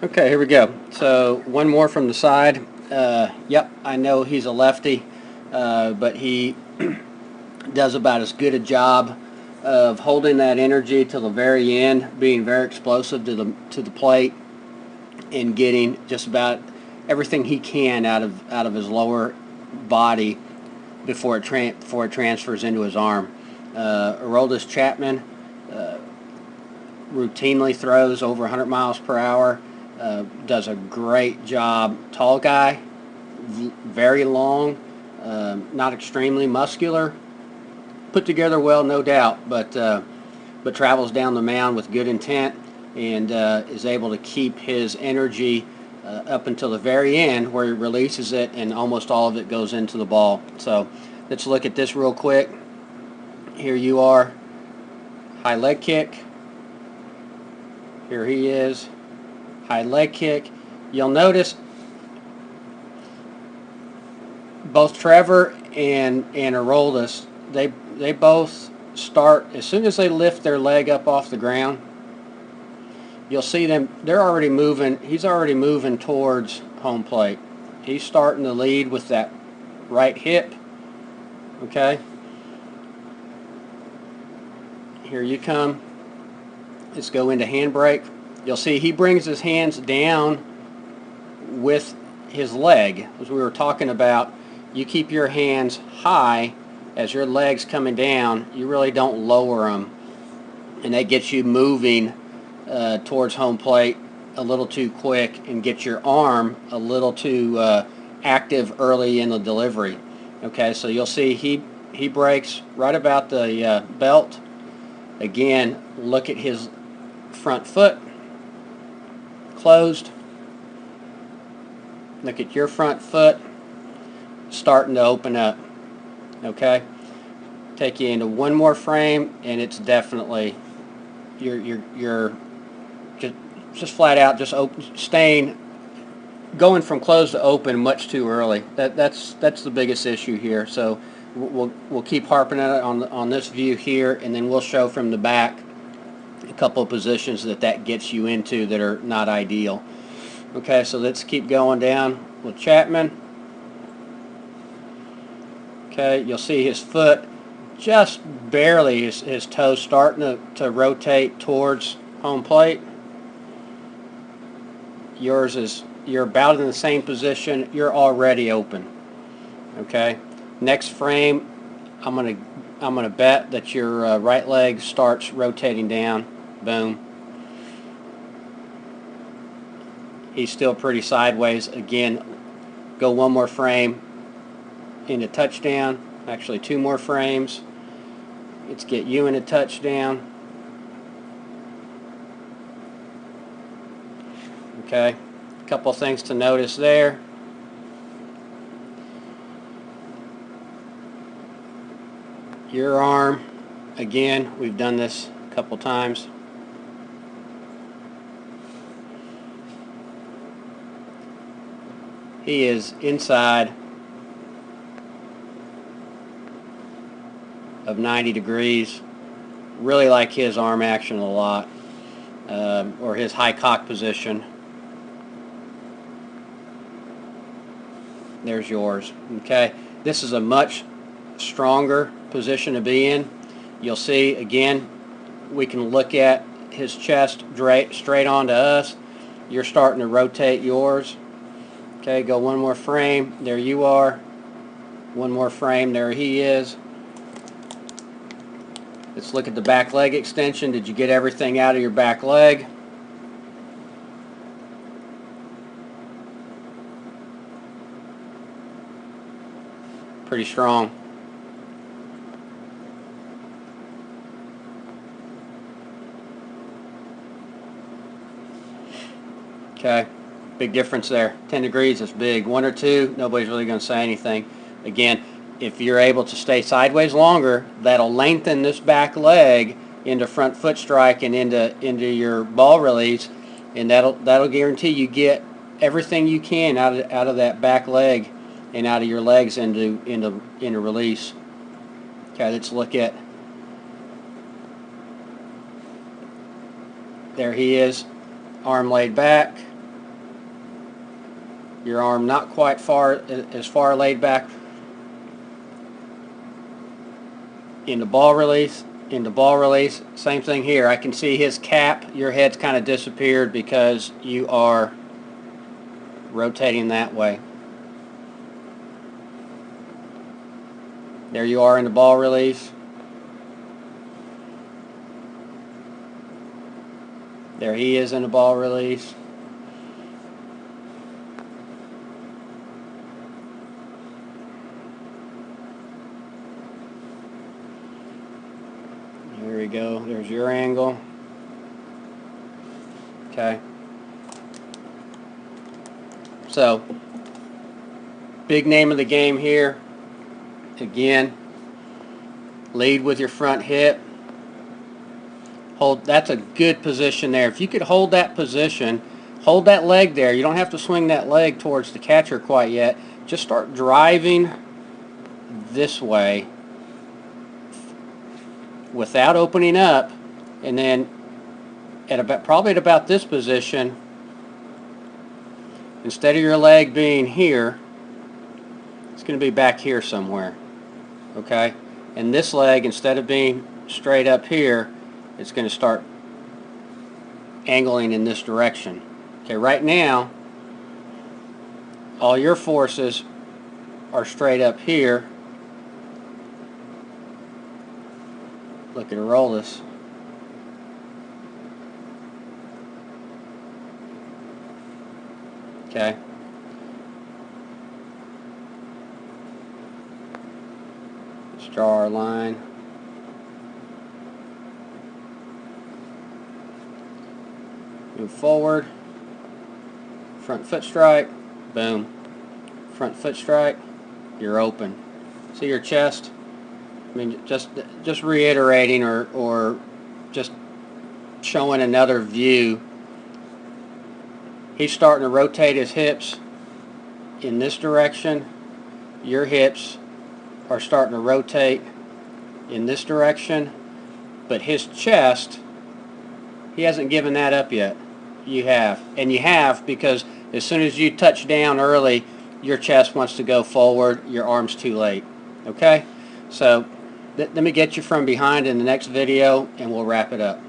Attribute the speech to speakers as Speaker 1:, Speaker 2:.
Speaker 1: Okay, here we go. So one more from the side. Yep, I know he's a lefty, but he does about as good a job of holding that energy till the very end, being very explosive to the plate, and getting just about everything he can out of his lower body before it transfers into his arm. Aroldis Chapman uh, routinely throws over 100 miles per hour. Does a great job. Tall guy, very long, not extremely muscular, put together well, no doubt, but travels down the mound with good intent and is able to keep his energy up until the very end where he releases it and almost all of it goes into the ball. So let's look at this real quick. Here you are, high leg kick. Here he is, high leg kick. You'll notice both Trevor and Aroldis, they both start as soon as they lift their leg up off the ground. You'll see them, they're already moving. He's already moving towards home plate. He's starting to lead with that right hip. Okay, here you come. Let's go into handbrake. You'll see he brings his hands down with his leg. As we were talking about, you keep your hands high as your leg's coming down. You really don't lower them, and that gets you moving towards home plate a little too quick and get your arm a little too active early in the delivery. Okay, so you'll see he breaks right about the belt. Again, look at his front foot closed. Look at your front foot starting to open up. Okay, take you into one more frame, and it's definitely you're just flat out just open, staying going from closed to open much too early. That's the biggest issue here. So we'll keep harping at it on this view here, and then we'll show from the back a couple of positions that gets you into that are not ideal. Okay, so let's keep going down with Chapman. Okay, you'll see his foot just barely, his toes starting to rotate towards home plate. You're about in the same position. You're already open. Okay, next frame, I'm gonna bet that your right leg starts rotating down. Boom. He's still pretty sideways. Again, go one more frame into touchdown. Actually, two more frames. Let's get you in a touchdown. Okay, a couple things to notice there. Your arm, again, we've done this a couple times. He is inside of 90 degrees. Really like his arm action a lot, or his high cock position. There's yours. Okay, this is a much stronger position to be in. You'll see again, we can look at his chest straight onto us. You're starting to rotate yours. Okay, go one more frame. There you are. One more frame. There he is. Let's look at the back leg extension. Did you get everything out of your back leg? Pretty strong. Okay, big difference there. 10 degrees is big. 1 or 2, nobody's really going to say anything. Again, if you're able to stay sideways longer, that'll lengthen this back leg into front foot strike and into your ball release, and that'll guarantee you get everything you can out of that back leg and out of your legs into release. Okay, let's look at. There he is, arm laid back. Your arm not quite as far laid back. Into ball release, into ball release. Same thing here. I can see his cap. Your head's kind of disappeared because you are rotating that way. There you are in the ball release. There he is in the ball release. Here we go. There's your angle. Okay. So, big name of the game here. Again, lead with your front hip. Hold. That's a good position there. If you could hold that position, hold that leg there. You don't have to swing that leg towards the catcher quite yet. Just start driving this way without opening up, and then probably at about this position, instead of your leg being here, it's going to be back here somewhere. Okay? And this leg, instead of being straight up here, it's going to start angling in this direction. Okay, right now, all your forces are straight up here. Look at her roll this. Okay. Let's draw our line. Move forward. Front foot strike. Boom. Front foot strike. You're open. See your chest? I mean, just reiterating or just showing another view. He's starting to rotate his hips in this direction. Your hips are starting to rotate in this direction. But his chest, he hasn't given that up yet. You have. And you have because as soon as you touch down early, your chest wants to go forward. Your arm's too late. Okay? So let me get you from behind in the next video, and we'll wrap it up.